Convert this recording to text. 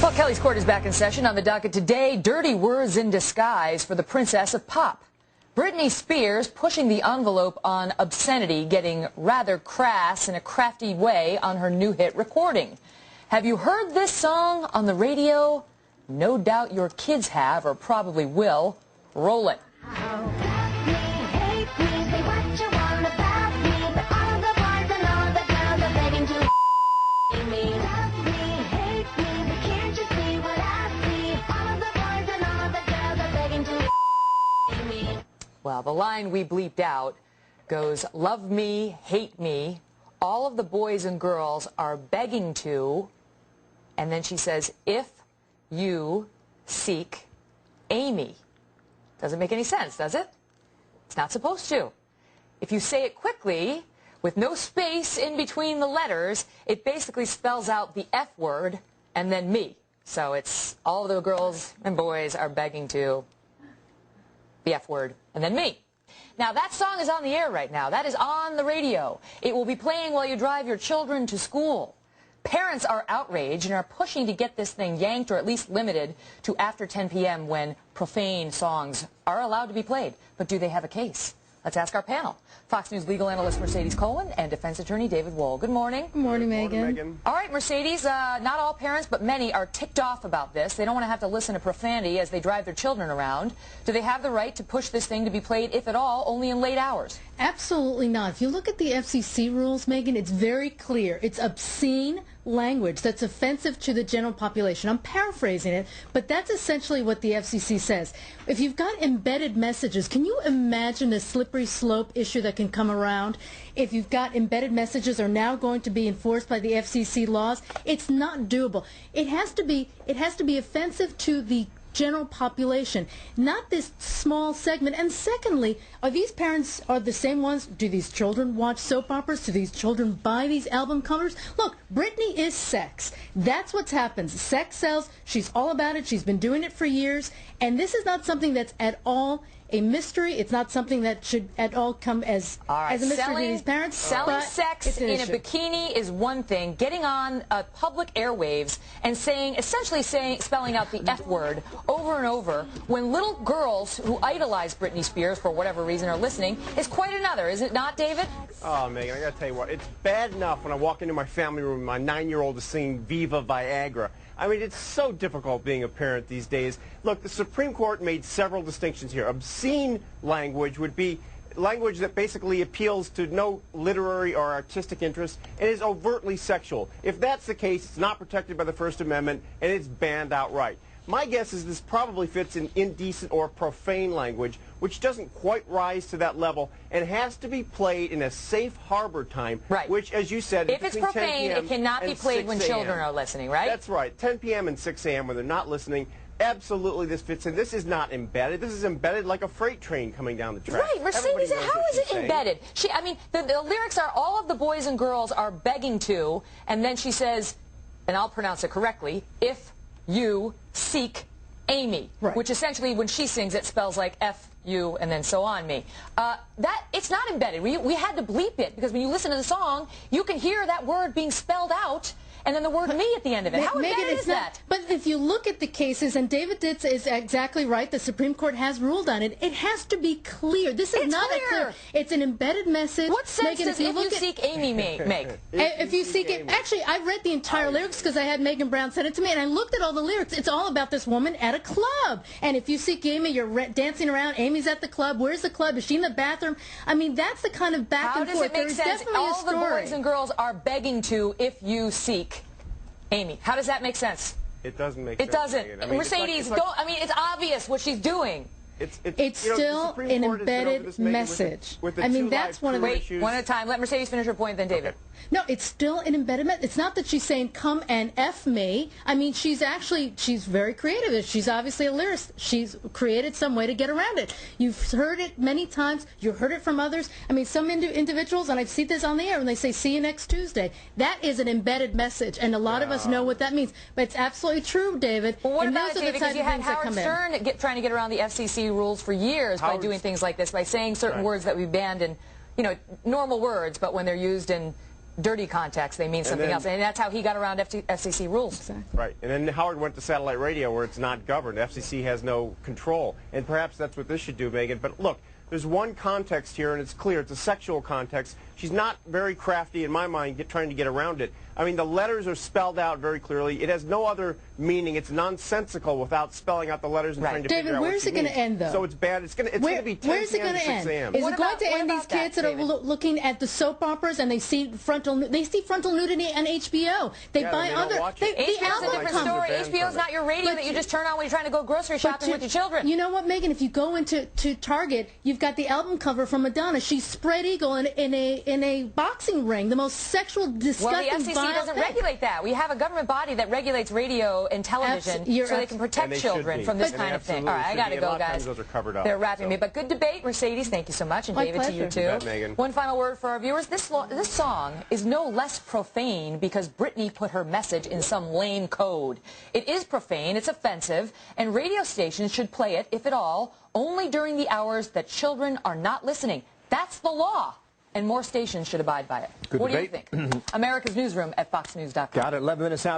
Well, Kelly's Court is back in session. On the docket today, dirty words in disguise for the princess of pop. Britney Spears pushing the envelope on obscenity, getting rather crass in a crafty way on her new hit recording. Have you heard this song on the radio? No doubt your kids have, or probably will. Roll it. Well, the line we bleeped out goes, love me, hate me, all of the boys and girls are begging to, and then she says, if you seek Amy. Doesn't make any sense, does it? It's not supposed to. If you say it quickly, with no space in between the letters, it basically spells out the F word and then me. So it's all of the girls and boys are begging to, the F word, and then me. Now, that song is on the air right now. That is on the radio. It will be playing while you drive your children to school. Parents are outraged and are pushing to get this thing yanked or at least limited to after 10 p.m. when profane songs are allowed to be played. But do they have a case? Let's ask our panel. Fox News legal analyst Mercedes Cohen and defense attorney David Wohl. Good morning. Good morning, Megan. All right, Mercedes, not all parents, but many are ticked off about this. They don't want to have to listen to profanity as they drive their children around. Do they have the right to push this thing to be played, if at all, only in late hours? Absolutely not. If you look at the FCC rules, Megan, it's very clear. It's obscene language that's offensive to the general population. I'm paraphrasing it, but that's essentially what the FCC says. If you've got embedded messages, can you imagine the slippery slope issue that can come around? If you've got embedded messages are now going to be enforced by the FCC laws, it's not doable. It has to be offensive to the general population, not this small segment. And secondly, are these parents are the same ones? Do these children watch soap operas? Do these children buy these album covers? Look, Britney is sex. That's what happens. Sex sells. She's all about it. She's been doing it for years. And this is not something that's at all a mystery. It's not something that should at all come as a mystery to these parents. Selling sex in a bikini is one thing. Getting on public airwaves and essentially spelling out the F word over and over when little girls who idolize Britney Spears for whatever reason are listening is quite another, is it not, David? Oh, Megan, I got to tell you what, it's bad enough when I walk into my family room and my 9-year-old is singing Viva Viagra. I mean, it's so difficult being a parent these days. Look, the Supreme Court made several distinctions here. Obscene language would be language that basically appeals to no literary or artistic interest and is overtly sexual. If that's the case, it's not protected by the First Amendment and it's banned outright. My guess is this probably fits in indecent or profane language, which doesn't quite rise to that level and has to be played in a safe harbor time, right, which, as you said, if it's profane, it cannot be played when children are listening, right? That's right. 10 p.m. and 6 a.m. when they're not listening. Absolutely, this fits in. This is not embedded. This is embedded like a freight train coming down the track. Right, Mercedes, how is it embedded? I mean, the lyrics are all of the boys and girls are begging to, and then she says, and I'll pronounce it correctly, if you seek Amy, right, which essentially when she sings it spells like F, you, and then so on me. It's not embedded. We had to bleep it because when you listen to the song, you can hear that word being spelled out and then the word me at the end of it. How embedded is that? But if you look at the cases, and David Ditz is exactly right, the Supreme Court has ruled on it, it has to be clear. This is not a clear. It's an embedded message. What sense does if you seek Amy make? If you seek it, actually, I read the entire lyrics because I had Megan Brown send it to me, and I looked at all the lyrics. It's all about this woman at a club. And if you seek Amy, you're dancing around. Amy's at the club. Where's the club? Is she in the bathroom? I mean, that's the kind of back and forth. How does it make sense? All the boys and girls are begging to if you seek Amy. How does that make sense? It doesn't make sense. It doesn't. I mean, Mercedes, I mean, it's obvious what she's doing. It's still an embedded message. I mean, that's one of the issues. One at a time. Let Mercedes finish her point, then David. Okay. No, it's still an embedded message. It's not that she's saying, come and F me. I mean, she's very creative. She's obviously a lyricist. She's created some way to get around it. You've heard it many times. You've heard it from others. I mean, some individuals, and I've seen this on the air, when they say, see you next Tuesday. That is an embedded message, and a lot of us know what that means. But it's absolutely true, David. Well, what about it, David? Because you had Howard Stern trying to get around the FCC rules for years by doing things like this, by saying certain words that we banned in, normal words, but when they're used in dirty context, they mean something else. And that's how he got around FCC rules. Exactly. Right. And then Howard went to satellite radio where it's not governed. FCC has no control. And perhaps that's what this should do, Megan. But look, there's one context here, and it's clear. It's a sexual context. She's not very crafty, in my mind, trying to get around it. I mean, the letters are spelled out very clearly. It has no other meaning. It's nonsensical without spelling out the letters and trying to figure out what she means. David, where's it going to end, though? So it's bad. It's going to be 10 p.m. to 6 a.m. Is it going to end these kids that are looking at the soap operas and they see frontal nudity on HBO? They buy other. HBO's a different story. HBO's not your radio that you just turn on when you're trying to go grocery shopping with your children. You know what, Megan? If you go into Target, you've got the album cover from Madonna. She's spread eagle in a boxing ring. The most sexual, disgusting, well, the FCC doesn't regulate that. We have a government body that regulates radio and television so they can protect children from this kind of thing. All right, I got to go, guys. Those are covered up, they're wrapping me. But good debate, Mercedes. Thank you so much. And My David, pleasure. to you, too. Megan. One final word for our viewers. This song is no less profane because Britney put her message in some lame code. It is profane, it's offensive, and radio stations should play it, if at all, only during the hours that children are not listening. That's the law. And more stations should abide by it. Good what debate. do you think? America's Newsroom at foxnews.com. Got it. 11 minutes out.